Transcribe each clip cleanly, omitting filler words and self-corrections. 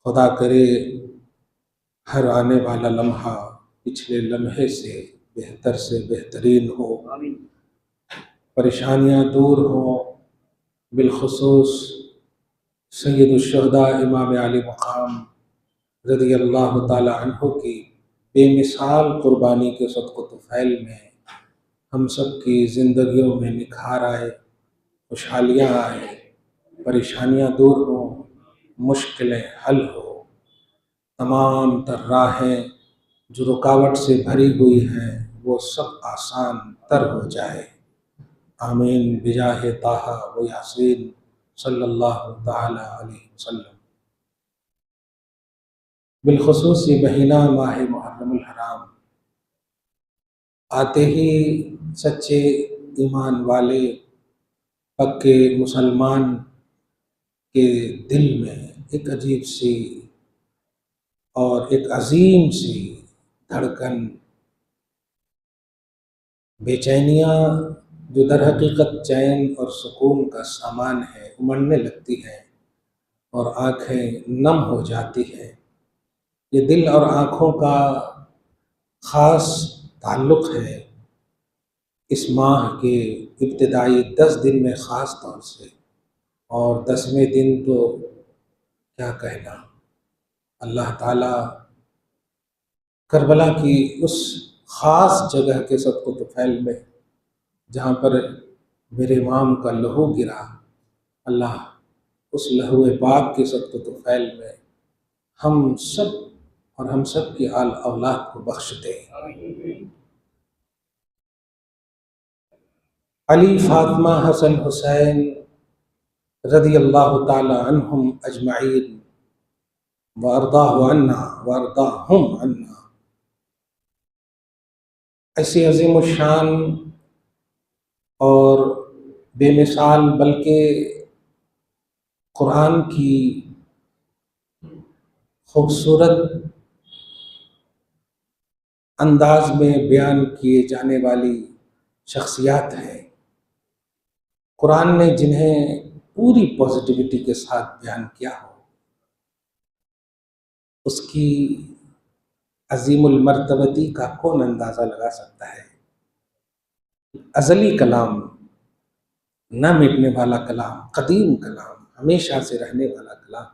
खुदा करे हर आने वाला लम्हा पिछले लम्हे से बेहतरीन हो, परेशानियाँ दूर हों। बिलखुसूस सैयदुश्शुहदा इमाम आली मकाम रज़ियल्लाहु ताला अन्हु की बेमिसाल कुर्बानी के सदक़े तुफ़ैल में हम सब की ज़िंदगियों में निखार आए, खुशहालियाँ आए, परेशानियाँ दूर हों, मुश्किलें हल हो, तमाम तर राहें जो रुकावट से भरी हुई हैं वो सब आसान तर हो जाए। आमीन बिजाहे ताहा व यासीन सल्लल्लाहु ताला अलैहि वसल्लम। बिलखुसूस ये महीना माह मुहर्रमुल हराम आते ही सच्चे ईमान वाले पक्के मुसलमान के दिल में एक अजीब सी और एक अजीम सी धड़कन, बेचैनियाँ जो दर हकीकत चैन और सुकून का सामान है उमड़ने लगती हैं और आँखें नम हो जाती हैं। ये दिल और आँखों का ख़ास ताल्लुक़ है इस माह के इब्तिदाई 10 दिन में ख़ास तौर से, और 10वें दिन तो क्या कहना। अल्लाह ताला करबला की उस ख़ास जगह के सदक़े तुफ़ैल में जहाँ पर मेरे इमाम का लहू गिरा, अल्लाह उस लहू पाक के सदक़े तुफ़ैल में हम सब और हम सब की आल औलाद को बख्श दे। अली, फातिमा, हसन, हुसैन रज़ियल्लाहु ताला अन्हुम अजमईन व अर्दाहु अन्ना व अर्दाहुम अन्ना। ऐसी अज़ीमुश्शान और बेमिसाल बल्कि कुरान की खूबसूरत अंदाज में बयान किए जाने वाली शख्सियात हैं, कुरान ने जिन्हें पूरी पॉजिटिविटी के साथ बयान किया हो, उसकी अजीमुल मर्तबती का कौन अंदाज़ा लगा सकता है। अज़ली कलाम, न मिटने वाला कलाम, कदीम कलाम, हमेशा से रहने वाला कलाम।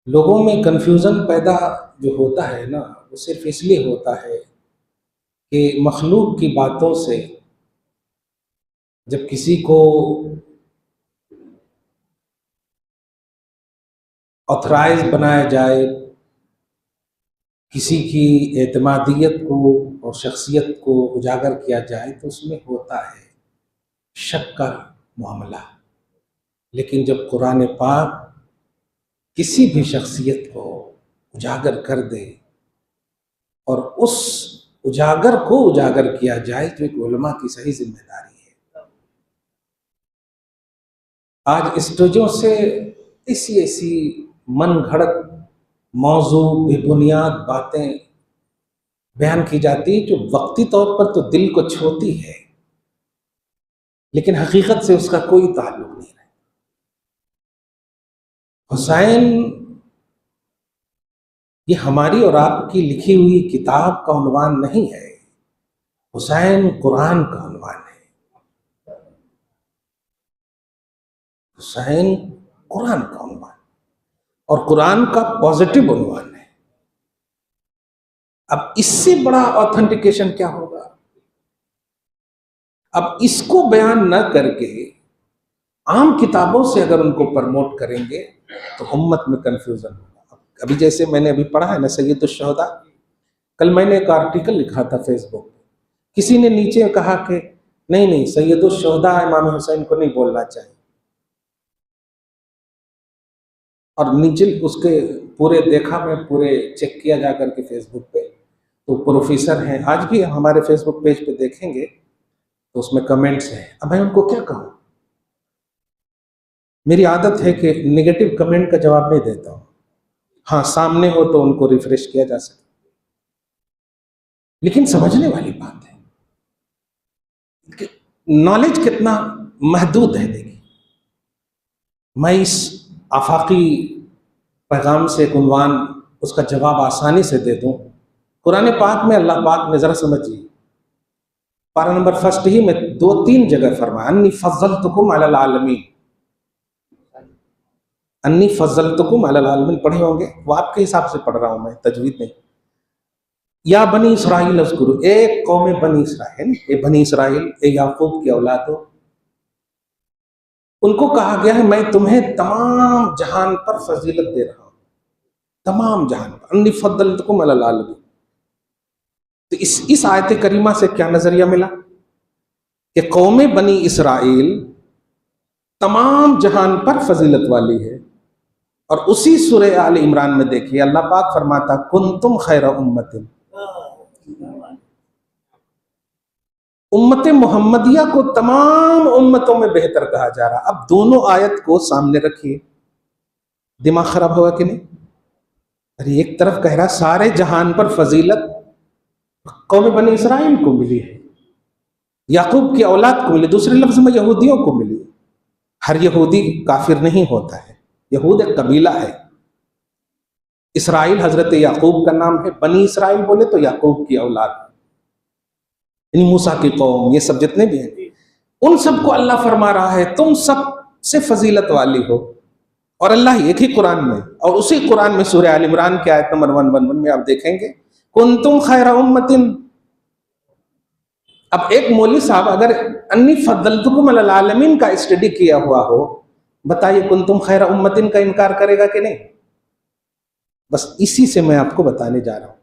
लोगों में कन्फ्यूज़न पैदा जो होता है ना, वो सिर्फ इसलिए होता है कि मखलूक की बातों से जब किसी को ऑथराइज बनाया जाए, किसी की एतमादियत को और शख्सियत को उजागर किया जाए तो उसमें होता है शक का मामला। लेकिन जब कुरान पाक किसी भी शख्सियत को उजागर कर दे और उस उजागर को उजागर किया जाए तो एक उलमा की सही जिम्मेदारी है। आज स्टेजों से ऐसी ऐसी मन घड़त मौजू बेबुनियाद बातें बयान की जाती जो वक्ती तौर पर तो दिल को छूती है, लेकिन हकीकत से उसका कोई ताल्लुक नहीं है। हुसैन ये हमारी और आपकी लिखी हुई किताब का उन्वान नहीं है, हुसैन कुरान का उन्वान है। हुसैन कुरान का उन्वान और कुरान का पॉजिटिव उन्वान है। अब इससे बड़ा ऑथेंटिकेशन क्या होगा। अब इसको बयान न करके आम किताबों से अगर उनको प्रमोट करेंगे तो उम्मत में कंफ्यूजन होगा। अभी जैसे मैंने अभी पढ़ा है ना सैयदुश्शुहदा, कल मैंने एक आर्टिकल लिखा था फेसबुक पे, किसी ने नीचे कहा कि नहीं नहीं सैयदुश्शुहदा इमाम हुसैन को नहीं बोलना चाहिए, और नीचे उसके पूरे देखा, मैं पूरे चेक किया जा करके फेसबुक पे, तो प्रोफेसर हैं, आज भी हमारे फेसबुक पेज पे देखेंगे तो उसमें कमेंट्स हैं। अब मैं उनको क्या कहूँ, मेरी आदत है कि नेगेटिव कमेंट का जवाब नहीं देता हूँ। हाँ, सामने हो तो उनको रिफ्रेश किया जा सकता, लेकिन समझने वाली बात है कि नॉलेज कितना महदूद है। देखिए, मैं इस आफाकी पैगाम से एक उन्वान, उसका जवाब आसानी से दे दूं। कुरान पाक में अल्लाह पाक ने, जरा समझिए, पारा नंबर फर्स्ट ही में 2-3 जगह फरमाया, अन्नी फज़्ज़लतुकुम अलल आलमीन। अन्नी फज़्ज़लतुकुम अलल आलमीन पढ़े होंगे, वो आपके हिसाब से पढ़ रहा हूं मैं, तजवीद नहीं। या बनी इसराइल अज़कुरू, एक कौम बनी इसराइल, ए बनी इसराइल, ए याकूब की औलाद हो, उनको कहा गया है मैं तुम्हें तमाम जहान पर फजीलत दे रहा हूं, तमाम जहान पर, अन्नी फज़्ज़लतुकुम अलल आलमीन। तो इस आयत करीमा से क्या नजरिया मिला कि कौम बनी इसराइल तमाम जहान पर फजीलत वाली है। और उसी सूरह आल इमरान में देखिए अल्लाह पाक फरमाता कुंतुम खैरा उम्मतिन, उम्मत मोहम्मदिया को तमाम उम्मतों में बेहतर कहा जा रहा। अब दोनों आयत को सामने रखिए, दिमाग खराब होगा कि नहीं? अरे एक तरफ कह रहा सारे जहान पर फजीलत कौम बनी इसराइल को मिली है, याकूब की औलाद को मिली, दूसरे लफ्ज में यहूदियों को मिली। हर यहूदी काफिर नहीं होता है, यहूद एक कबीला है। इसराइल हजरत याकूब का नाम है, बनी इसराइल बोले तो याकूब की औलाद, मूसा की कौम, ये सब जितने भी हैं, उन सबको अल्लाह फरमा रहा है तुम सब से फजीलत वाली हो। और अल्लाह एक ही कुरान में, और उसी कुरान में सूरह आल इमरान की आयत नंबर 111 में आप देखेंगे कुंतुम खैरा उम्मतिन। अब एक मौलवी साहब अगर अन्नी फद्दलतुकुम अलल आलमीन का स्टडी किया हुआ हो, बताइए कुंतुम खैरा उम्मतिन का इनकार करेगा कि नहीं? बस इसी से मैं आपको बताने जा रहा हूं।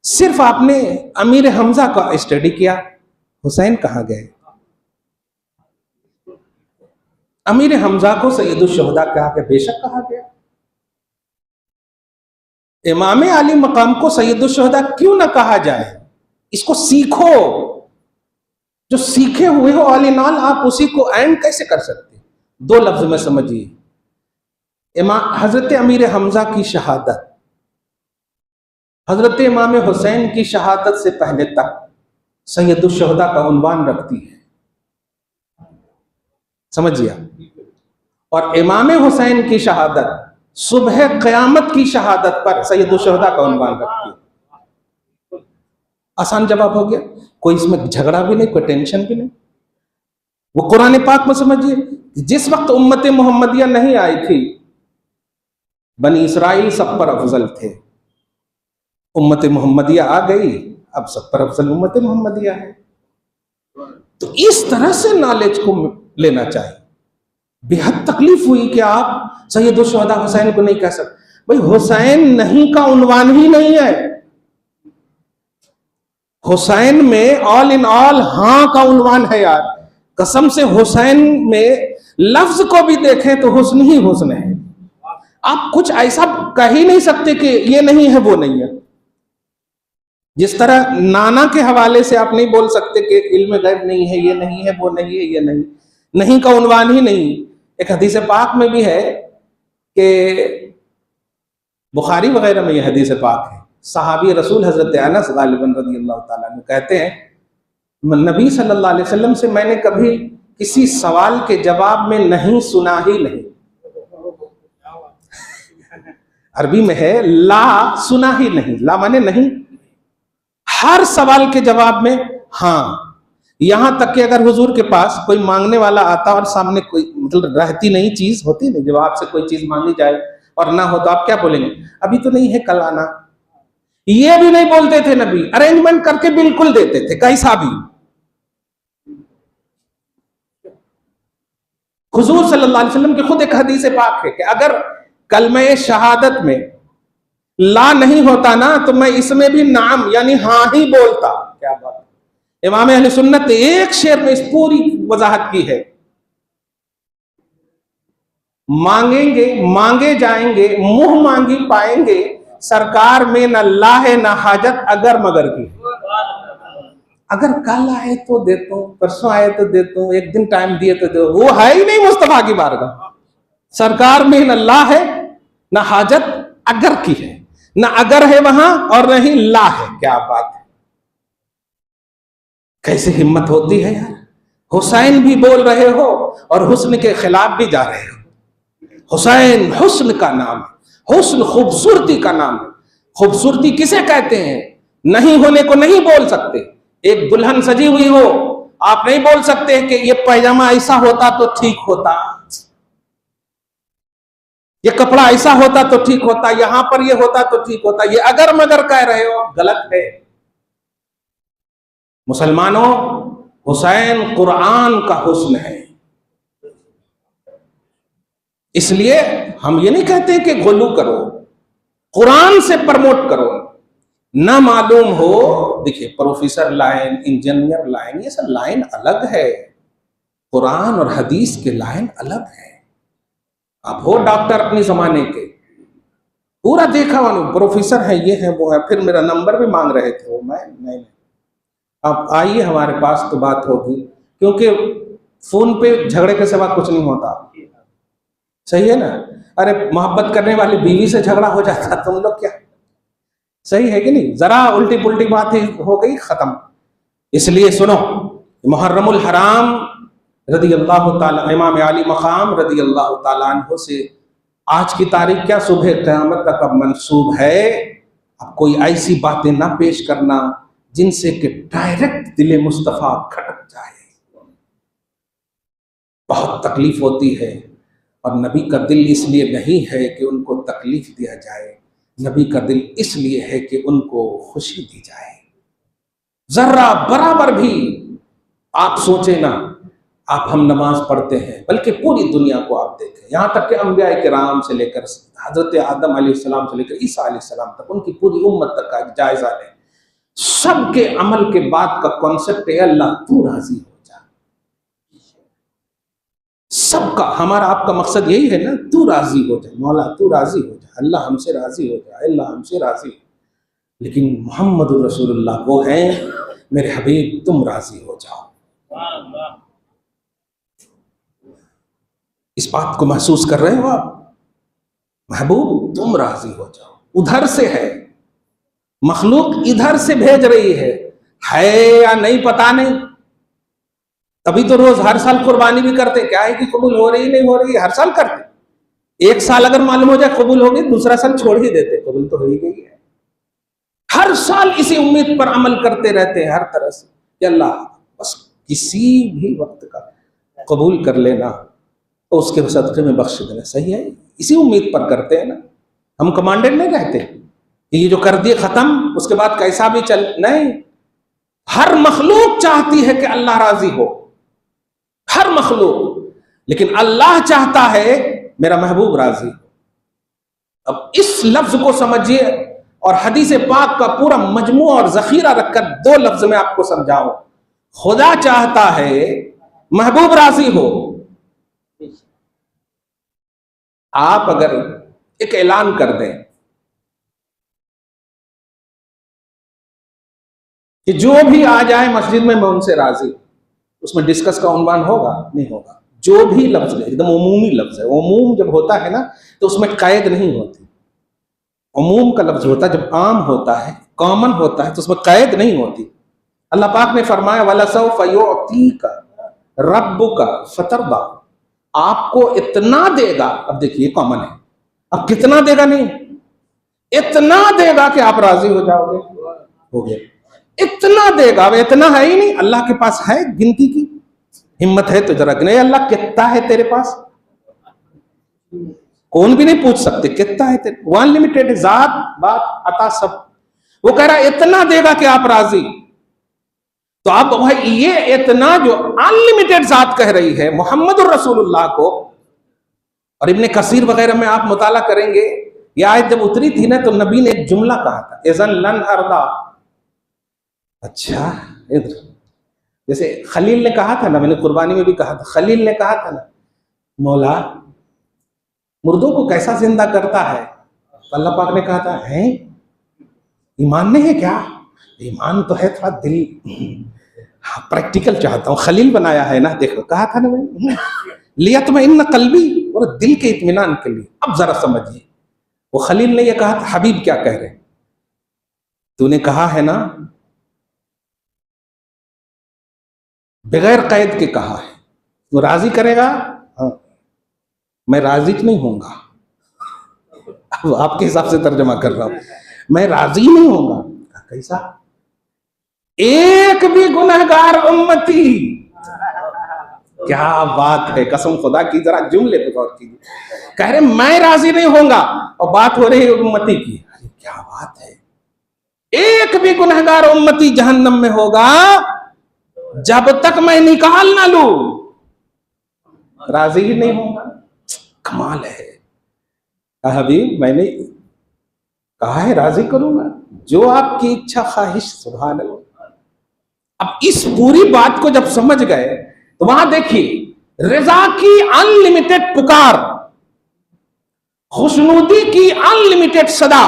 सिर्फ आपने अमीर हमजा का स्टडी किया, हुसैन कहां गए? अमीर हमजा को सैयदुल शुहदा कहा गया, बेशक कहा गया। इमाम अली मकाम को सैयदुल शुहदा क्यों ना कहा जाए? इसको सीखो, जो सीखे हुए हो ऑल इन ऑल, आप उसी को एंड कैसे कर सकते? 2 लफ्ज में समझिए, हजरत अमीर हमजा की शहादत हजरत इमाम हुसैन की शहादत से पहले तक सैयदुल शुहदा का उन्वान रखती है, समझिए। और इमाम हुसैन की शहादत सुबह क़यामत की शहादत पर सैयदुल शुहदा का उन्वान रखती है। आसान जवाब हो गया, कोई इसमें झगड़ा भी नहीं, कोई टेंशन भी नहीं। वो कुरान पाक में समझिए, जिस वक्त उम्मत मोहम्मदिया नहीं आई थी, बनी इसराइल सब पर अफजल थे। उम्मत मोहम्मदिया आ गई, अब सब पर अफजल उम्मत मोहम्मदिया है। तो इस तरह से नॉलेज को लेना चाहिए। बेहद तकलीफ हुई कि आप सैयदुल शुहदा हुसैन को नहीं कह सकते। भाई हुसैन नहीं का उन्वान ही नहीं है, हुसैन में ऑल इन ऑल हाँ का उन्वान है यार। कसम से हुसैन में लफ्ज को भी देखें तो हुस्न ही हुस्न है। आप कुछ ऐसा कह ही नहीं सकते कि ये नहीं है वो नहीं है। जिस तरह नाना के हवाले से आप नहीं बोल सकते कि इल्म गैब नहीं है, ये नहीं है, वो नहीं है, ये नहीं, नहीं का उन्वान ही नहीं। एक हदीस पाक में भी है कि बुखारी वगैरह में यह हदीस पाक है, सहाबी रसूल हजरत अनस गालिबन रज़ियल्लाहु ताला अन्हु कहते हैं, नबी सल्लल्लाहु अलैहि वसल्लम से मैंने कभी किसी सवाल के जवाब में नहीं सुना ही नहीं। अरबी में है ला, सुना ही नहीं, ला माने नहीं, हर सवाल के जवाब में हाँ। यहां तक कि अगर हुजूर के पास कोई मांगने वाला आता और सामने कोई मतलब रहती नहीं चीज होती नहीं, जब आपसे कोई चीज मांगी जाए और ना हो तो आप क्या बोलेंगे? अभी तो नहीं है, कल आना। ये भी नहीं बोलते थे नबी, अरेंजमेंट करके बिल्कुल देते थे, कैसा भी। हुजूर सल्लल्लाहु अलैहि वसल्लम की खुद एक हदीस पाक है कि अगर कलमे शहादत में ला नहीं होता ना तो मैं इसमें भी नाम यानी हाँ ही बोलता। क्या बात है! इमाम अहले सुन्नत एक शेर में इस पूरी वजाहत की है, मांगेंगे मांगे जाएंगे, मुंह मांगी पाएंगे, सरकार में न ला है न हाजत अगर मगर की। अगर कल आए तो देता हूं, परसों आए तो देता हूं, एक दिन टाइम दिए तो दो, वो है ही नहीं मुस्तफा की बारगाह। सरकार में न ला है न हाजत अगर की है, न अगर है वहां और न ही ला है। क्या बात है! कैसे हिम्मत होती है यार। हुसैन भी बोल रहे हो और हुस्न के खिलाफ भी जा रहे हो। हुसैन हुस्न का नाम है, हुस्न खूबसूरती का नाम है। खूबसूरती किसे कहते हैं? नहीं होने को नहीं बोल सकते। एक दुल्हन सजी हुई हो, आप नहीं बोल सकते कि ये पैजामा ऐसा होता तो ठीक होता, ये कपड़ा ऐसा होता तो ठीक होता, यहां पर ये होता तो ठीक होता। ये अगर मगर कह रहे हो, गलत है। मुसलमानों, हुसैन कुरान का हुस्न है। इसलिए हम ये नहीं कहते कि गुलू करो, कुरान से प्रमोट करो। ना मालूम हो, देखिए प्रोफेसर लाइन, इंजीनियर लाइन, ये सब लाइन अलग है, कुरान और हदीस के लाइन अलग है। आप हो डॉक्टर अपने जमाने के, पूरा देखा वालों, प्रोफेसर है, ये है वो है, फिर मेरा नंबर भी मांग रहे थे वो, मैं नहीं, आप आइए हमारे पास तो बात होगी, क्योंकि फोन पे झगड़े के सिवा कुछ नहीं होता। सही है ना? अरे मोहब्बत करने वाली बीवी से झगड़ा हो जाता, तुम लोग क्या, सही है कि नहीं? जरा उल्टी पुल्टी बात ही हो गई, खत्म। इसलिए सुनो, मुहर्रमुल हराम रदी अल्लाह ताला, इमाम अली मकाम रदी अल्लाह ताला अन्हु से आज की तारीख क्या, सुबह क़यामत तक अब मंसूब है। अब कोई ऐसी बातें ना पेश करना जिनसे कि डायरेक्ट दिले मुस्तफ़ा खटक जाए। बहुत तकलीफ होती है, और नबी का दिल इसलिए नहीं है कि उनको तकलीफ दिया जाए, नबी का दिल इसलिए है कि उनको खुशी दी जाए। जर्रा बराबर भी आप सोचे ना, आप हम नमाज पढ़ते हैं, बल्कि पूरी दुनिया को आप देखें, यहाँ तक कि अंबिया किराम से लेकर हजरत आदम अलैहिस्सलाम से लेकर ईसा अलैहिस्सलाम तक, उनकी पूरी उम्मत तक का जायजा लें। सबके अमल के बाद का कॉन्सेप्ट है अल्लाह तू राजी हो जा। सबका, हमारा आपका मकसद यही है ना, तू राजी हो जा, मौला तू राजी हो जा, अल्लाह हमसे राजी हो जा, अल्लाह हमसे राजी। लेकिन मोहम्मद रसूलुल्लाह वो हैं, मेरे हबीब तुम राजी हो जाओ। इस बात को महसूस कर रहे हो आप? महबूब तुम राजी हो जाओ। उधर से है मखलूक, इधर से भेज रही है या नहीं पता नहीं। तभी तो रोज हर साल कुर्बानी भी करते, क्या है कि कबूल हो रही नहीं हो रही, हर साल करते। एक साल अगर मालूम हो जाए कबूल होगी, दूसरा साल छोड़ ही देते, कबूल तो हो ही गई है। हर साल इसी उम्मीद पर अमल करते रहते हैं हर तरह से, अल्लाह बस किसी भी वक्त का कबूल कर लेना तो उसके सदक़े में बख्श देना। सही है, इसी उम्मीद पर करते हैं ना। हम कमांडेड नहीं रहते कि ये जो कर दिए खत्म, उसके बाद कैसा भी चल, नहीं। हर मखलूक चाहती है कि अल्लाह राजी हो, हर मखलूक, लेकिन अल्लाह चाहता है मेरा महबूब राजी हो। अब इस लफ्ज को समझिए, और हदीस पाक का पूरा मजमू और जखीरा रखकर दो लफ्ज में आपको समझाओ। खुदा चाहता है महबूब राजी हो। आप अगर एक ऐलान कर दें कि जो भी आ जाए मस्जिद में मैं उनसे राजी, उसमें डिस्कस का उन्वान होगा? नहीं होगा। जो भी लफ्ज है एकदम उमूमी लफ्ज है। उमूम जब होता है ना तो उसमें कैद नहीं होती। उमूम का लफ्ज होता है जब आम होता है, कॉमन होता है, तो उसमें कैद नहीं होती। अल्लाह पाक ने फरमाया वलसौफ युअतीका रब्बुका फतरदा, आपको इतना देगा। अब देखिए कॉमन है, अब कितना देगा नहीं, इतना देगा कि आप राजी हो जाओगे, हो गया। इतना देगा, अब इतना है ही नहीं, अल्लाह के पास है गिनती की हिम्मत है तो जरा गिने, अल्लाह कितना है तेरे पास, कौन भी नहीं पूछ सकते कितना है तेरे, वन लिमिटेड जात बात अता सब। वो कह रहा है इतना देगा कि आप राजी। तो अब भाई ये इतना जो अनलिमिटेड जात कह रही है मोहम्मद रसूलुल्लाह को, और इब्ने कसीर वगैरह में आप मुताला करेंगे, ये आयत जब उतरी थी ना तो नबी ने एक जुमला कहा था, इज़न लन अर्दा। अच्छा, इधर जैसे खलील ने कहा था ना, मैंने कुर्बानी में भी कहा था, खलील ने कहा था ना, मौला मुर्दों को कैसा जिंदा करता है? तो अल्लाह पाक ने कहा था, हैं ईमान नहीं है क्या? ईमान तो है, थोड़ा दिल हाँ, प्रैक्टिकल चाहता हूँ, खलील बनाया है ना, देखो कहा था ना मैंने, लिया तो मैं इन कल्बी, और दिल के इत्मीनान के लिए। अब जरा समझिए, वो खलील ने यह कहा था, हबीब क्या कह रहे, तूने कहा है ना बगैर कैद के कहा है, वो राजी करेगा? हाँ, मैं राजी नहीं होऊंगा। अब आपके हिसाब से तर्जमा कर रहा हूं, मैं राजी नहीं होऊंगा। कैसा? एक भी गुनहगार उम्मती, क्या बात है, कसम खुदा की, जरा जुमले पे गौर कीजिए। कह रहे मैं राजी नहीं होऊंगा और बात हो रही है उम्मती की। अरे क्या बात है, एक भी गुनहगार उम्मती जहन्नम में होगा जब तक मैं निकाल ना लूं, राजी ही नहीं होगा। कमाल है। हबीब मैंने कहा है राजी करूंगा, जो आपकी इच्छा ख्वाहिश। सुभान अल्लाह। अब इस पूरी बात को जब समझ गए तो वहां देखिए रजा की अनलिमिटेड पुकार, खुशनुदी की अनलिमिटेड सदा।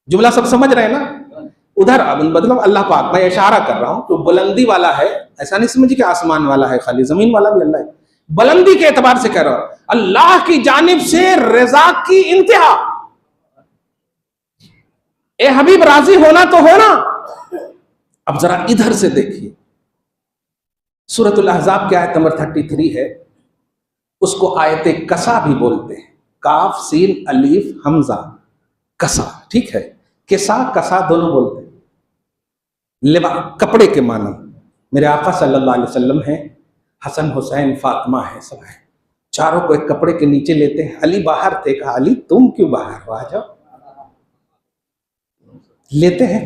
जुमला सब समझ रहे हैं ना? उधर मतलब अल्लाह पाक, मैं इशारा कर रहा हूं तो बुलंदी वाला है, ऐसा नहीं समझिए कि आसमान वाला है खाली, जमीन वाला भी अल्लाह है। बुलंदी के एतबार से कह रहा हूं, अल्लाह की जानिब से रजा की इंतहा। ए हबीब राजी होना तो होना। अब जरा इधर से देखिए, सूरतुल अहज़ाब की आयत नंबर 33 है, उसको आयत कसा भी बोलते हैं। काफ सीन अलीफ हमजा कसा, ठीक है। किसा कसा दोनों बोलते हैं। लिबा कपड़े के माना। मेरे आका सल्लल्लाहु अलैहि वसल्लम हैं, हसन हुसैन फातिमा है, सब है, चारों को एक कपड़े के नीचे लेते हैं। अली बाहर थे, कहा अली तुम क्यों बाहर हो, आ जाओ। लेते हैं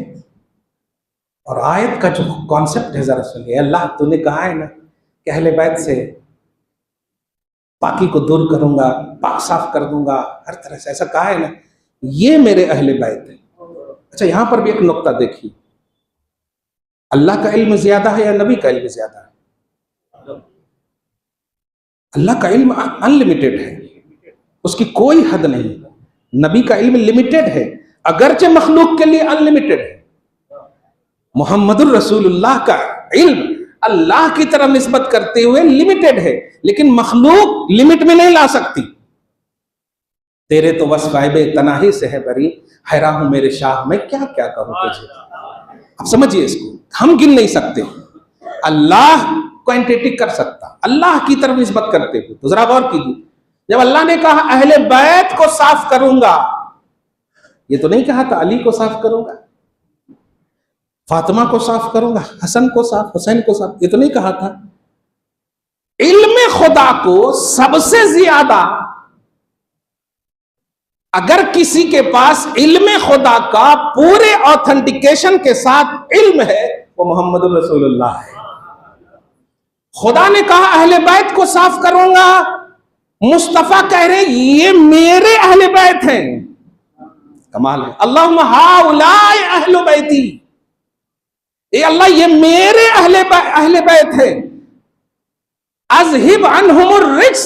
और आयत का जो कॉन्सेप्ट है जरा सुनिए। अल्लाह तूने कहा है ना कि अहले बैत से पाकी को दूर करूंगा, पाक साफ कर दूंगा, हर तरह से, ऐसा कहा है ना, ये मेरे अहले बैत है। अच्छा यहां पर भी एक नुक्ता देखिए, अल्लाह का इल्म ज्यादा है या नबी का इल्म ज्यादा है? अल्लाह का इल्म अनलिमिटेड है, उसकी कोई हद नहीं। नबी का इल्म लिमिटेड है, अगरचे मखलूक के लिए अनलिमिटेड है। मोहम्मदुर रसूलुल्लाह का इल्म अल्लाह की तरफ निस्बत करते हुए लिमिटेड है, लेकिन मखलूक लिमिट में नहीं ला सकती। तेरे तो वस्फ़ाइबे तनाही से है बरी, हैरान हूं मेरे शाह मैं क्या क्या कहूं तुझे। अब समझिए इसको, हम गिन नहीं सकते, अल्लाह क्वांटिटी कर सकता, अल्लाह की तरफ निस्बत करते हुए। तो जरा गौर कीजिए, जब अल्लाह ने कहा अहले बैत को साफ करूंगा, ये तो नहीं कहा था अली को साफ करूंगा, फातिमा को साफ करूंगा, हसन को साफ, हुसैन को साफ, ये तो नहीं कहा था। इल्म खुदा को सबसे ज्यादा अगर किसी के पास इल्म खुदा का पूरे ऑथेंटिकेशन के साथ इल्म है, वो मोहम्मद रसूलुल्लाह है। खुदा ने कहा अहले बैत को साफ करूंगा, मुस्तफा कह रहे ये मेरे अहले बैत हैं। कमाल है। अल्लाहुम्मा हाउलाई अहलु बैती, ये अल्लाह ये मेरे अहले बैत है। अज़हिब अन्हुमुर रिज्स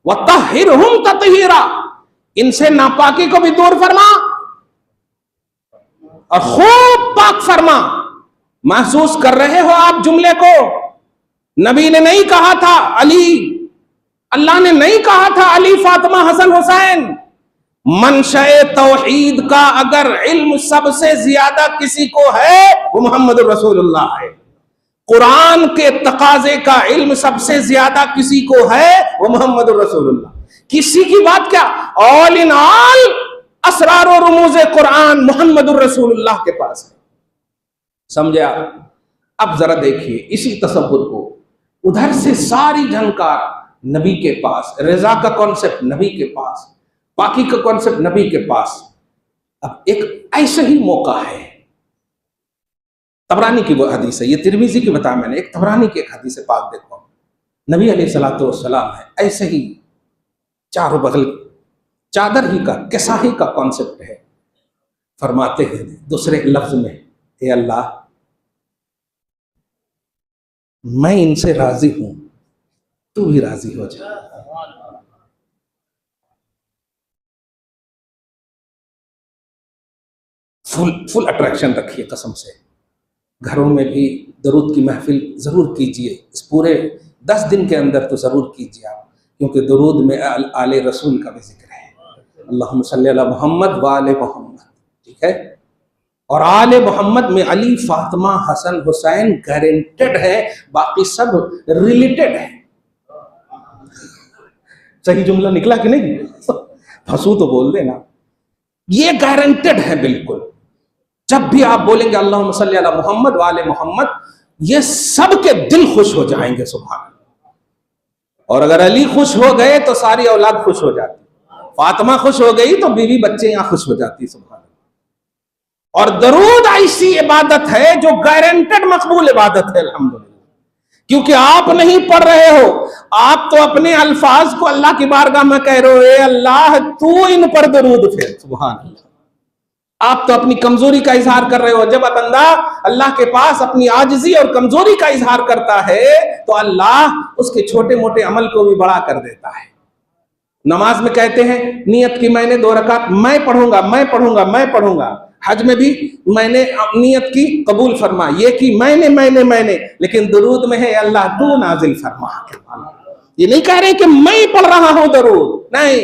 व तहिरहुम ततहीरा, इनसे नापाकी को भी दूर फरमा और खूब पाक फरमा। महसूस कर रहे हो आप जुमले को, नबी ने नहीं कहा था अली, अल्लाह ने नहीं कहा था अली फातिमा हसन हुसैन। मनशए तौहीद का अगर इल्म सबसे ज्यादा किसी को है वो मोहम्मद रसूलुल्लाह है। कुरान के तकाजे का इल्म सबसे ज्यादा किसी को है वो मोहम्मद रसूलुल्लाह। किसी की बात क्या, ऑल इन ऑल असरार और रुमूज़े कुरान मोहम्मद रसूलुल्लाह के पास है। समझे आप? अब जरा देखिए इसी तसव्वुर को, उधर से सारी झनकार नबी के पास, रजा का कॉन्सेप्ट नबी के पास, बाकी का कॉन्सेप्ट नबी के पास। अब एक ऐसा ही मौका है, तबरानी की वो हदीस है, ये तिरमिजी की बताया मैंने, एक तबरानी की एक हदीस पाक देखो, नबी अलैहिस्सलातु वस्सलाम है, ऐसे ही चारों बगल चादर ही का, किसाही का कॉन्सेप्ट है। फरमाते हैं दूसरे लफ्ज में, ए अल्लाह मैं इनसे राजी हूं, तू भी राजी हो जा। फुल अट्रैक्शन रखिए कसम से। घरों में भी दरूद की महफिल जरूर कीजिए, इस पूरे 10 दिन के अंदर तो जरूर कीजिए आप, क्योंकि दरूद में आले रसूल का भी जिक्र है। अल्लाहुम्मा सल्ली अला मोहम्मद व आले मोहम्मद, ठीक है। और आले मोहम्मद में अली फातिमा हसन हुसैन गारंटेड है, बाकी सब रिलेटेड है। सही जुमला निकला कि नहीं? फंसू तो बोल देना। ये गारंटेड है बिल्कुल। जब भी आप बोलेंगे अल्लाहुम्मा सल्ली अला मोहम्मद वाले मोहम्मद, ये सबके दिल खुश हो जाएंगे, सुभान अल्लाह। और अगर अली खुश हो गए तो सारी औलाद खुश हो जाती, फातिमा खुश हो गई तो बीवी बच्चे यहां खुश हो जाती, सुभान अल्लाह। और दरूद ऐसी इबादत है जो गारंटेड मकबूल इबादत है, अल्हम्दुलिल्लाह। क्योंकि आप नहीं पढ़ रहे हो, आप तो अपने अल्फाज को अल्लाह की बारगाह में कह रहे हो, ए अल्लाह तू इन पर दरूद फेर, सुभान अल्लाह। आप तो अपनी कमजोरी का इजहार कर रहे हो। जब बंदा अल्लाह के पास अपनी आजिजी और कमजोरी का इजहार करता है तो अल्लाह उसके छोटे मोटे अमल को भी बड़ा कर देता है। नमाज में कहते हैं नियत की मैंने 2 रकात मैं पढ़ूंगा, मैं पढ़ूंगा, मैं पढ़ूंगा। हज में भी मैंने नियत की कबूल फरमा, ये की मैंने, लेकिन दरूद में है अल्लाह तू नाजिल फरमा। ये नहीं कह रहे कि मैं पढ़ रहा हूं दरूद, नहीं।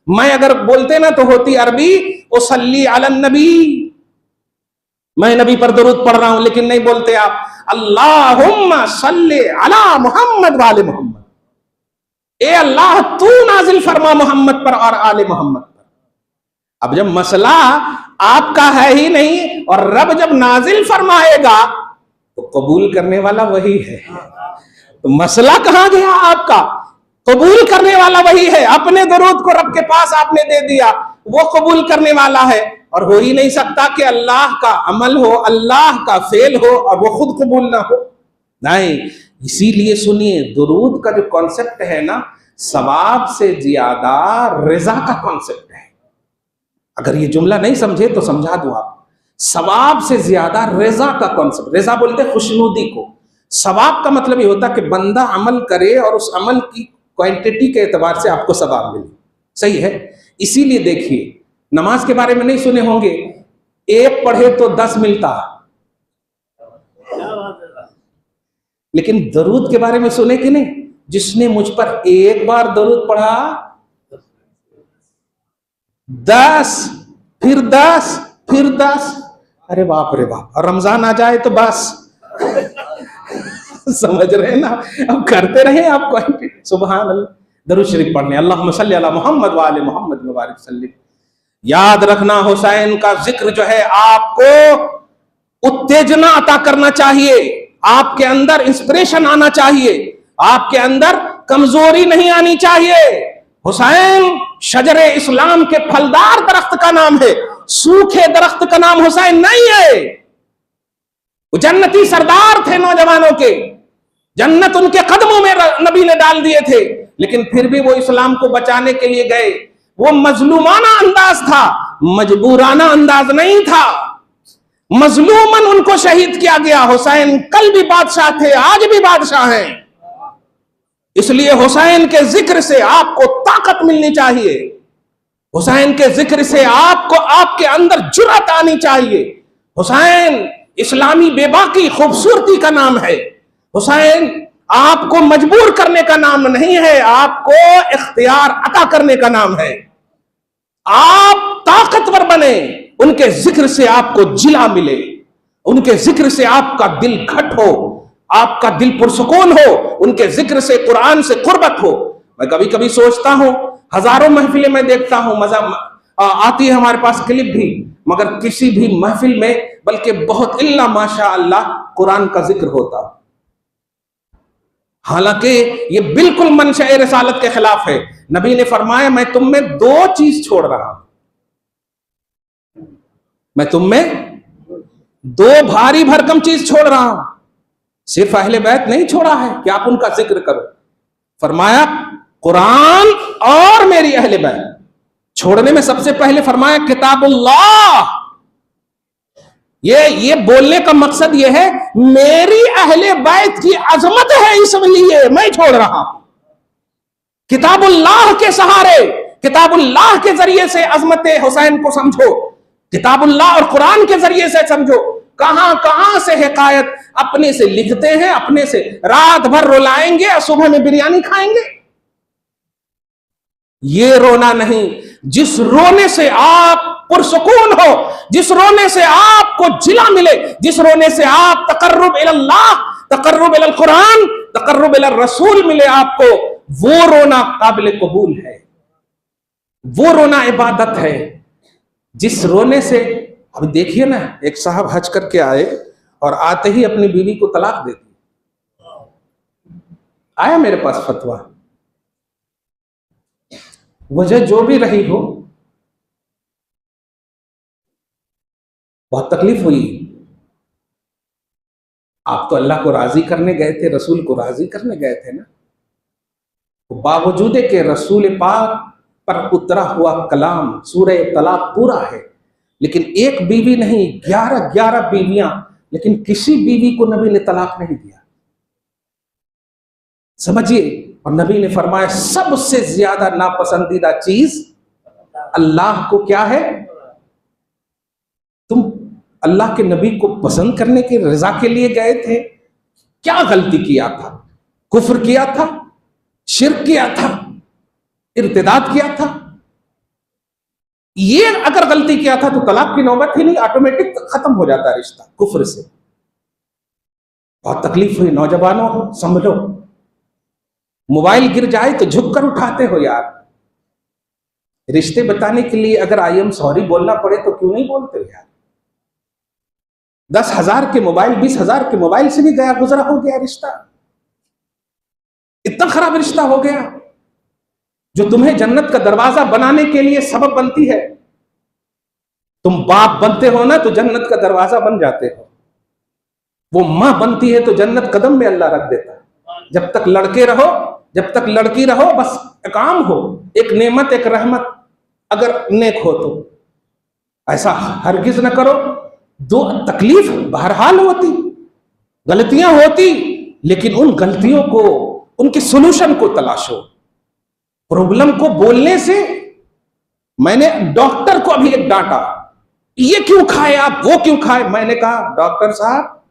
मैं अगर बोलते ना तो होती अरबी उसल्ली अलन नबी, मैं नबी पर दरूद पढ़ रहा हूं, लेकिन नहीं बोलते आप अल्लाहुम्मा सल्ली अला मोहम्मद वाले मोहम्मद, ए अल्लाह तू नाजिल फरमा मोहम्मद पर और आले मोहम्मद पर। अब जब मसला आपका है ही नहीं और रब जब नाजिल फरमाएगा तो कबूल करने वाला वही है, तो मसला कहां गया आपका? कबूल करने वाला वही है। अपने दरूद को रब के पास आपने दे दिया, वो कबूल करने वाला है। और हो ही नहीं सकता कि अल्लाह का अमल हो, अल्लाह का फेल हो और वो खुद कबूल ना हो, नहीं। इसीलिए सुनिए, दरूद का जो कॉन्सेप्ट है ना, सवाब से ज्यादा रजा का कॉन्सेप्ट है। अगर ये जुमला नहीं समझे तो समझा दूं आप। सवाब से ज्यादा रजा का कॉन्सेप्ट, रजा बोलते हैं खुशनुदी को। सवाब का मतलब ये होता है कि बंदा अमल करे और उस अमल की क्वांटिटी के एतबार से आपको सवाब मिले, सही है। इसीलिए देखिए, नमाज के बारे में नहीं सुने होंगे, 1 पढ़े तो 10 मिलता, लेकिन दरूद के बारे में सुने कि नहीं? जिसने मुझ पर 1 बार दरूद पढ़ा 10, फिर 10, फिर 10, अरे बाप रे बाप। और रमजान आ जाए तो बस समझ रहे ना, अब करते रहे आप। सुभान अल्लाह, दरूद शरीफ पढ़ने, अल्लाहुम्मा सल्ली अला मोहम्मद व आले मोहम्मद मुबारक सल्लिम। याद रखना, हुसैन का जिक्र जो है आपको उत्तेजना अता करना चाहिए, आपके अंदर इंस्पिरेशन आना चाहिए, आपके अंदर कमजोरी नहीं आनी चाहिए। हुसैन शजरे इस्लाम के फलदार दरख्त का नाम है, सूखे दरख्त का नाम हुसैन नहीं है। वो जन्नती सरदार थे नौजवानों के, जन्नत उनके कदमों में नबी ने डाल दिए थे, लेकिन फिर भी वो इस्लाम को बचाने के लिए गए। वो मजलूमाना अंदाज था, मजबूराना अंदाज नहीं था। मजलूमन उनको शहीद किया गया। हुसैन कल भी बादशाह थे, आज भी बादशाह हैं। इसलिए हुसैन के जिक्र से आपको ताकत मिलनी चाहिए, हुसैन के जिक्र से आपको आपके अंदर जुर्रत आनी चाहिए। हुसैन इस्लामी बेबाकी खूबसूरती का नाम है। हुसैन आपको मजबूर करने का नाम नहीं है, आपको इख्तियार अता करने का नाम है। आप ताकतवर बने, उनके जिक्र से आपको जिला मिले, उनके जिक्र से आपका दिल घट हो, आपका दिल पुरसुकून हो, उनके जिक्र से कुरान से कुर्बत हो। मैं कभी कभी सोचता हूं, हजारों महफिलें मैं देखता हूं, मजा आती है हमारे पास क्लिप भी, मगर किसी भी महफिल में बल्कि बहुत इल्ला माशा अल्लाह कुरान का जिक्र होता। हालांकि ये बिल्कुल मनशा रिसालत के खिलाफ है। नबी ने फरमाया, मैं तुम में 2 चीज छोड़ रहा हूं, मैं तुम में 2 भारी भरकम चीज छोड़ रहा हूं। सिर्फ अहले बैत नहीं छोड़ा है कि आप उनका जिक्र करो, फरमाया कुरान और मेरी अहले बैत। छोड़ने में सबसे पहले फरमाया किताबुल्लाह। ये बोलने का मकसद ये है, मेरी अहले बैत की अजमत है, इसलिए मैं छोड़ रहा हूं। किताबुल्लाह के सहारे, किताबुल्लाह के जरिए से अजमत हुसैन को समझो, किताबुल्लाह और कुरान के जरिए से समझो। कहां कहां से हिकायत अपने से लिखते हैं, अपने से रात भर रुलाएंगे और सुबह में बिरयानी खाएंगे। ये रोना नहीं, जिस रोने से आप पुरसुकून हो, जिस रोने से आपको जिला मिले, जिस रोने से आप तकर्रुब इल्लाह, तकर्रुब इल कुरान, तकर्रुब इल रसूल मिले आपको, वो रोना काबिल कबूल है। वो रोना इबादत है जिस रोने से, अभी देखिए ना, एक साहब हज करके आए और आते ही अपनी बीवी को तलाक दे दी। आया मेरे पास फतवा, वजह जो भी रही हो, बहुत तकलीफ हुई। आप तो अल्लाह को राजी करने गए थे, रसूल को राजी करने गए थे ना। तो बावजूद के रसूल पाक पर उतरा हुआ कलाम सूरह तलाक पूरा है, लेकिन एक बीवी नहीं, 11 बीवियां, लेकिन किसी बीवी को नबी ने तलाक नहीं दिया। समझिए, और नबी ने फरमाया सबसे ज्यादा नापसंदीदा चीज अल्लाह को क्या है? तुम अल्लाह के नबी को पसंद करने की रजा के लिए गए थे, क्या गलती किया था? कुफ्र किया था, शिर्क किया था, इर्तिदाद किया था। ये अगर गलती किया था तो तलाक की नौबत ही नहीं, ऑटोमेटिक खत्म हो जाता रिश्ता कुफ्र से। बहुत तकलीफ हुई। नौजवानों समझो, मोबाइल गिर जाए तो झुककर उठाते हो यार। रिश्ते बताने के लिए अगर आई एम सॉरी बोलना पड़े तो क्यों नहीं बोलते हो यार? 10,000 के मोबाइल, 20,000 के मोबाइल से भी गया गुजरा हो गया रिश्ता। इतना खराब रिश्ता हो गया जो तुम्हें जन्नत का दरवाजा बनाने के लिए सबब बनती है। तुम बाप बनते हो ना तो जन्नत का दरवाजा बन जाते हो, वो मां बनती है तो जन्नत कदम में अल्लाह रख देता है। जब तक लड़के रहो, जब तक लड़की रहो, बस काम हो, एक नेमत, एक रहमत, अगर नेक हो तो। ऐसा हरगिज न करो। दो तकलीफ बहरहाल होती, गलतियां होती, लेकिन उन गलतियों को, उनके सोल्यूशन को तलाशो। प्रॉब्लम को बोलने से, मैंने डॉक्टर को अभी एक डांटा, ये क्यों खाए आप, वो क्यों खाए? मैंने कहा डॉक्टर साहब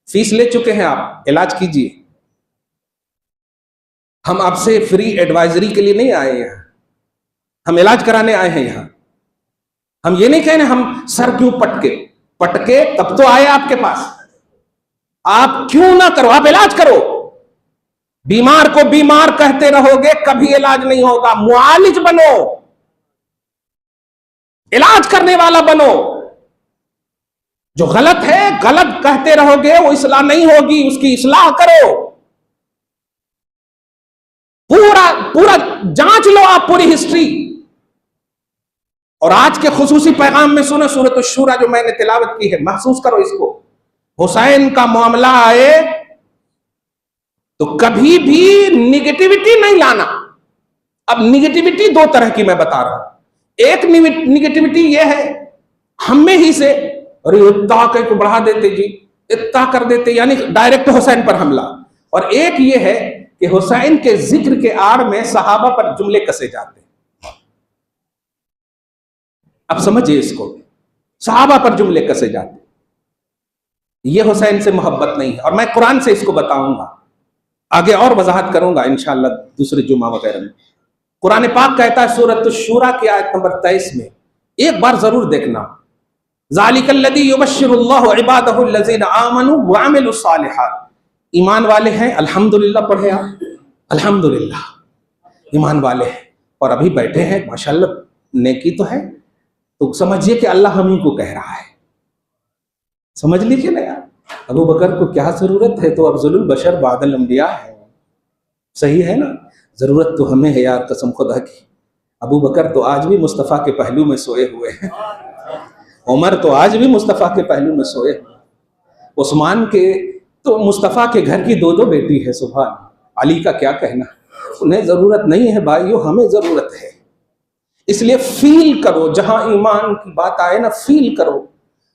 फीस ले चुके हैं, आप इलाज कीजिए। हम आपसे फ्री एडवाइजरी के लिए नहीं आए यहां, हम इलाज कराने आए हैं यहां। हम ये नहीं कह रहे हम सर क्यों पटके तब तो आए आपके पास। आप क्यों ना करो, आप इलाज करो। बीमार को बीमार कहते रहोगे कभी इलाज नहीं होगा। मुआलिज बनो, इलाज करने वाला बनो। जो गलत है गलत कहते रहोगे, वो इस्लाह नहीं होगी, उसकी इस्लाह करो। पूरा जांच लो आप, पूरी हिस्ट्री। और आज के खुसूसी पैगाम में सुनो सूरत अश-शूरा जो मैंने तिलावत की है, महसूस करो इसको। हुसैन का मामला आए तो कभी भी निगेटिविटी नहीं लाना। अब निगेटिविटी दो तरह की मैं बता रहा हूं। एक निगेटिविटी ये है हम में ही से, अरे इतना को बढ़ा देते जी, इतना कर देते, यानी डायरेक्ट हुसैन पर हमला। और एक ये है कि हुसैन के जिक्र के आड़ में सहाबा पर जुमले कसे जाते। अब समझिए इसको, सहाबा पर जुमले कसे जाते, ये हुसैन से मोहब्बत नहीं है। और मैं कुरान से इसको बताऊंगा, आगे और वजाहत करूंगा इंशाअल्लाह दूसरे जुमा वगैरह में। कुरान पाक कहता है सूरत अश-शूरा की आयत नंबर 23 में, एक बार जरूर देखना, ज़ालिकल्लज़ी युबश्शिरुल्लाहु इबादहु अल्लज़ीना आमनू व अमिलुस सालिहात। ईमान वाले हैं, अल्हम्दुलिल्लाह पढ़े आप, अल्हम्दुलिल्लाह ईमान वाले हैं और अभी बैठे हैं, माशाअल्लाह नेकी तो है। तो समझिए कि अल्लाह हम ही को कह रहा है, समझ लीजिए ना यार। अबू बकर को क्या जरूरत है, तो अफजलुल बशर बादल अंबिया है, सही है ना। जरूरत तो हमें है यार, कसम खुदा की। अबू बकर तो आज भी मुस्तफ़ा के पहलू में सोए हुए हैं, उमर तो आज भी मुस्तफ़ा के पहलू में सोए हुए, उस्मान के तो मुस्तफ़ा के घर की 2 बेटी है। सुभान अली का क्या कहना, उन्हें जरूरत नहीं है भाइयों, हमें जरूरत है। इसलिए फील करो, जहां ईमान की बात आए ना, फील करो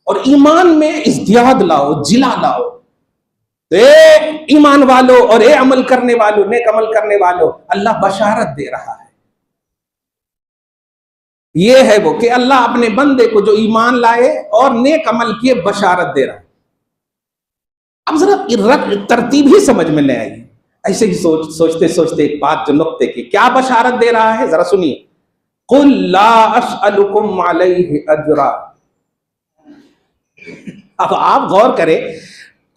और ईमान में इज़्दियाद लाओ, जिला लाओ। ए ईमान वालों और ए अमल करने वालों, नेक अमल करने वालों, अल्लाह बशारत दे रहा है। ये है वो कि अल्लाह अपने बंदे को जो ईमान लाए और नेक अमल किए बशारत दे रहा है। अब जरा तरतीब ही समझ में नहीं आई, ऐसे ही सोचते सोचते एक बात जो नुक्ते की, क्या बशारत दे रहा है जरा सुनिए। कुल ला अस्अलुकुम अलैहि अजरा। अब आप गौर करें,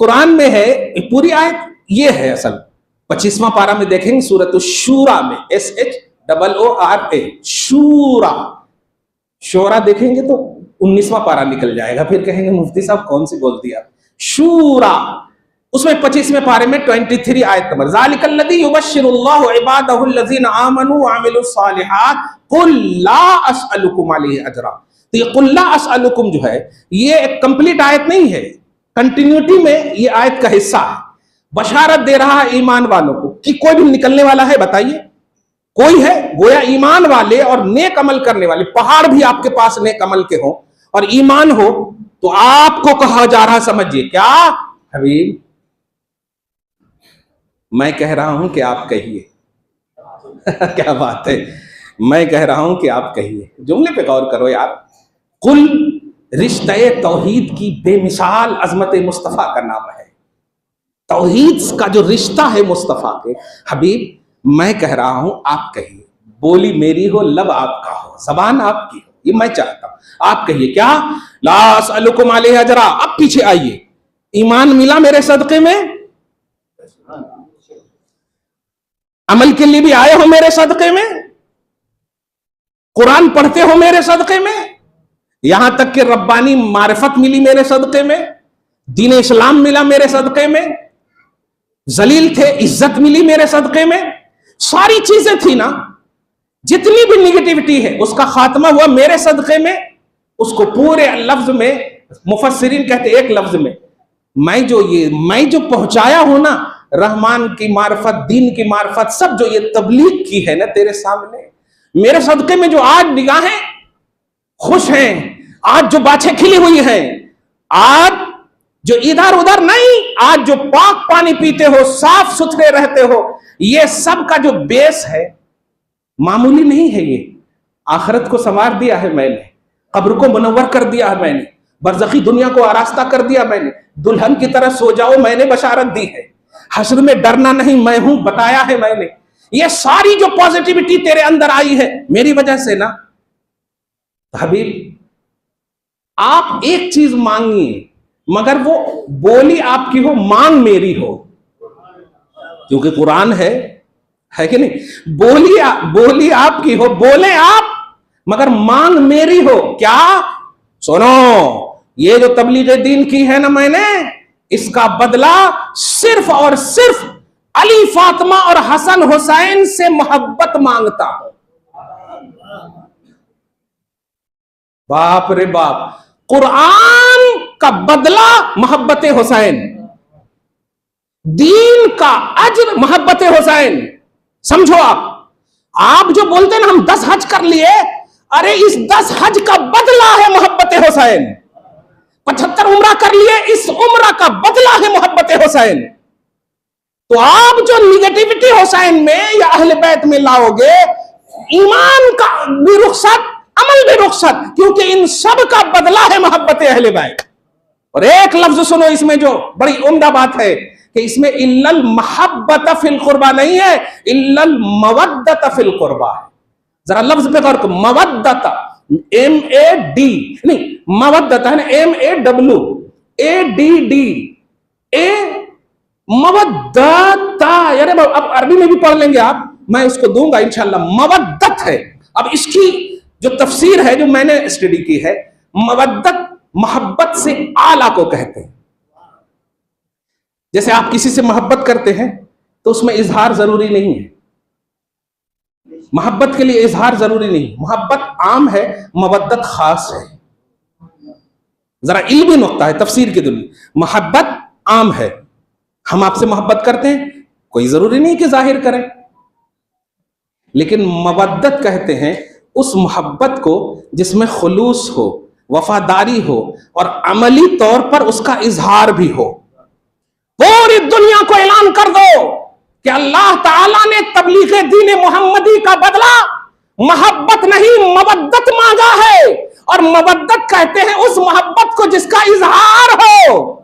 कुरान में है पूरी आयत, ये है असल 25वां पारा में देखेंगे सूरत अश-शूरा में, SH SHORA, शूरा। शोरा देखेंगे तो 19वां पारा निकल जाएगा, फिर कहेंगे मुफ्ती साहब कौन सी बोल दिया। शूरा, उसमें 25वें पारे में 23 आयत नंबर, ज़ालिकल्लज़ी युबश्शिरुल्लाहु इबादहुल्लज़ीना आमनू व अमिलुस्सालिहात कुल ला अस्अलुकुम अलैहि अजरा। तो ये कुल ला अस्अलुकुम जो है, ये एक कंप्लीट आयत नहीं है, कंटिन्यूटी में ये आयत का हिस्सा है। बशारत दे रहा है ईमान वालों को कि कोई भी निकलने वाला है, बताइए कोई है? गोया ईमान वाले और नेक अमल करने वाले, पहाड़ भी आपके पास नेक अमल के हो और ईमान हो, तो आपको कहा जा रहा, समझिए क्या हबीब, मैं कह रहा हूं कि आप कहिए। क्या बात है, मैं कह रहा हूं कि आप कहिए। जुमले पे गौर करो यार। कुल रिश्ते तौहीद की बेमिसाल अजमत मुस्तफा का नाम है। तौहीद का जो रिश्ता है मुस्तफा के, हबीब मैं कह रहा हूं आप कहिए। बोली मेरी हो, लब आपका हो, जबान आपकी हो, ये मैं चाहता हूं। आप कहिए क्या? ला अस्अलुकुम अलैहि अजरा। अब पीछे आइए, ईमान मिला मेरे सदके में, अमल के लिए भी आए हो मेरे सदके में, कुरान पढ़ते हो मेरे सदके में, यहां तक कि रब्बानी मारिफत मिली मेरे सदके में, दीन इस्लाम मिला मेरे सदके में, जलील थे, इज्जत मिली मेरे सदके में, सारी चीजें थी ना। जितनी भी निगेटिविटी है उसका खात्मा हुआ मेरे सदके में। उसको पूरे लफ्ज में, मुफस्सिरीन कहते एक लफ्ज में, मैं जो पहुंचाया हूं ना, रहमान की मार्फत, दीन की मार्फत, सब जो ये तबलीग की है ना तेरे सामने, मेरे सदके में जो आज निगाहें खुश हैं, आज जो बाछें खिली हुई हैं, आज जो इधर उधर नहीं, आज जो पाक पानी पीते हो, साफ सुथरे रहते हो, ये सब का जो बेस है मामूली नहीं है। ये आखिरत को संवार दिया है मैंने, कब्र को मुनव्वर कर दिया है मैंने, बरज़खी दुनिया को आरास्ता कर दिया मैंने, दुल्हन की तरह सो जाओ मैंने बशारत दी है, हश्र में डरना नहीं मैं हूं बताया है मैंने। ये सारी जो पॉजिटिविटी तेरे अंदर आई है मेरी वजह से ना। हबीब आप एक चीज मांगिए, मगर वो बोली आपकी हो, मांग मेरी हो, क्योंकि कुरान है कि नहीं? बोली आपकी हो, बोले आप, मगर मांग मेरी हो। क्या? सुनो, ये जो तबलीग दीन की है ना मैंने, इसका बदला सिर्फ और सिर्फ अली, फातिमा और हसन हुसैन से मोहब्बत मांगता हूं। बाप रे बाप, कुरान का बदला मोहब्बत हुसैन, दीन का अज्र मोहब्बत हुसैन। समझो आप जो बोलते हैं ना हम 10 हज कर लिए, अरे इस 10 हज का बदला है मोहब्बत हुसैन। 75 उम्रा कर लिए, इस उम्रा का बदला है मोहब्बत हुसैन। तो आप जो निगेटिविटी हुसैन में या अहले बैत में लाओगे, ईमान का भी रुखसत, अमल भी रुखसत, क्योंकि इन सब का बदला है मोहब्बत अहले बैत। और एक लफ्ज सुनो इसमें जो बड़ी उम्दा बात है कि इसमें इल्लल महब्बत फिल कुर्बा नहीं है, इल्लल मवद्दत फिल कुर्बा है। जरा लफ्ज पे गौर करो, मवद्दत, MAD नहीं, मवद्दत है ना, MAWADD, मवद्दत। अरे अब अरबी में भी पढ़ लेंगे आप, मैं उसको दूंगा इंशाल्लाह। मवद्दत है। अब इसकी जो तफसीर है जो मैंने स्टडी की है, मवद्दत मोहब्बत से आला को कहते हैं। जैसे आप किसी से मोहब्बत करते हैं तो उसमें इजहार जरूरी नहीं है, मोहब्बत के लिए इजहार जरूरी नहीं। मोहब्बत आम है, मवद्दत खास है। जरा इल्मी नुक्ता है तफसीर की दुनिया। मोहब्बत आम है, हम आपसे मोहब्बत करते हैं, कोई जरूरी नहीं कि जाहिर करें, लेकिन मवद्दत कहते हैं उस मोहब्बत को जिसमें खुलूस हो, वफादारी हो और अमली तौर पर उसका इजहार भी हो। पूरी दुनिया को ऐलान कर दो कि अल्लाह ताला ने तबलीग दीन मोहम्मदी का बदला मोहब्बत नहीं मवद्दत मांगा है। और मवद्दत कहते हैं उस मोहब्बत को जिसका इजहार हो,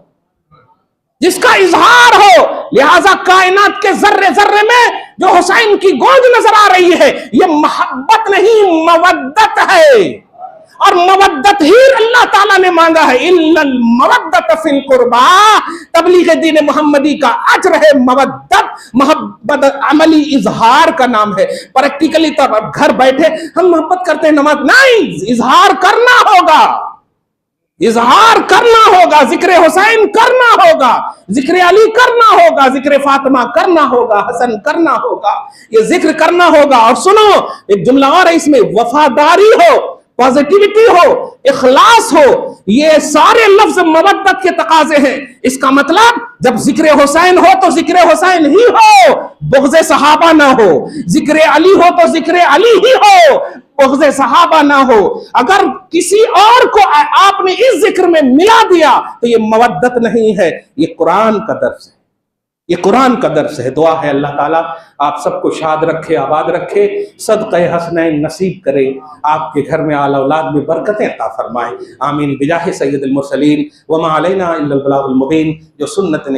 जिसका इजहार हो। लिहाजा कायनात के जर्रे जर्रे में जो हुसैन की गूंज नजर आ रही है, यह मोहब्बत नहीं मवद्दत है। और मवद्दत ही अल्लाह ताला ने मांगा है। इल्लल मवद्दत फिल कुर्बा, तबलीग दीन मोहम्मदी का अजर है मवद्दत। मोहब्बत अमली इजहार का नाम है। प्रैक्टिकली तब अब घर बैठे हम मोहब्बत करते हैं, नमाज नहीं, इजहार करना होगा, इजहार करना होगा, जिक्र हुसैन करना होगा, जिक्र अली करना होगा, जिक्र फातिमा करना होगा, हसन करना होगा, ये जिक्र करना होगा। और सुनो, एक जुमला और है इसमें, वफादारी हो, पॉजिटिविटी हो, इखलास हो, ये सारे लफ्ज मवद्दत के तकाजे हैं। इसका मतलब जब जिक्र हुसैन हो तो जिक्र हुसैन ही हो, बुग़्ज़े सहाबा ना हो। जिक्र अली हो तो जिक्र अली ही हो, बुग़्ज़े सहाबा ना हो। अगर किसी और को आपने इस जिक्र में मिला दिया तो ये मवद्दत नहीं है, ये कुरान का दर्स है, ये कुरान का दर्स है। दुआ है अल्लाह ताला आप सबको शाद रखे, आबाद रखे, सदक़े हसनैन नसीब करे, आपके घर में आल औलाद में बरकतें अता फरमाए। आमीन बिजाह सय्यदुल मुरसलीन व मा अलैना इल्लल बलागुल मुबीन। जो सुन्नत